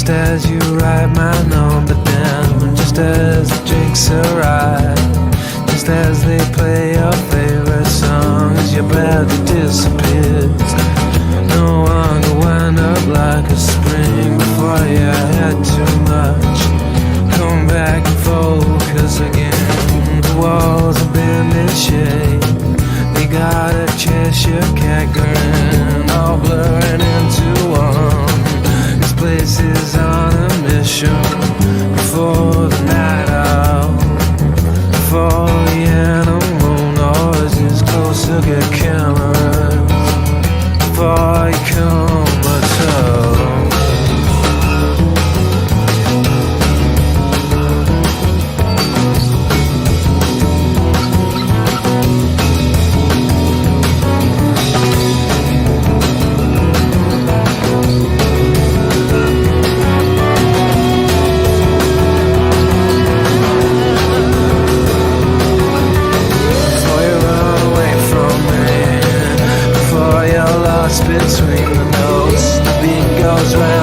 just as you write my number down, just as the drinks arrive, just as they play your favorite song, as your body disappears. No one could wind up like a spring before you had too much. Come back and focus again. The walls are bending shape. They got a Cheshire cat grin, all blurring into one. This place is on a mission before the night out, before the animal noises closer get cameras, before you come at all. Between the notes, the beat goes round.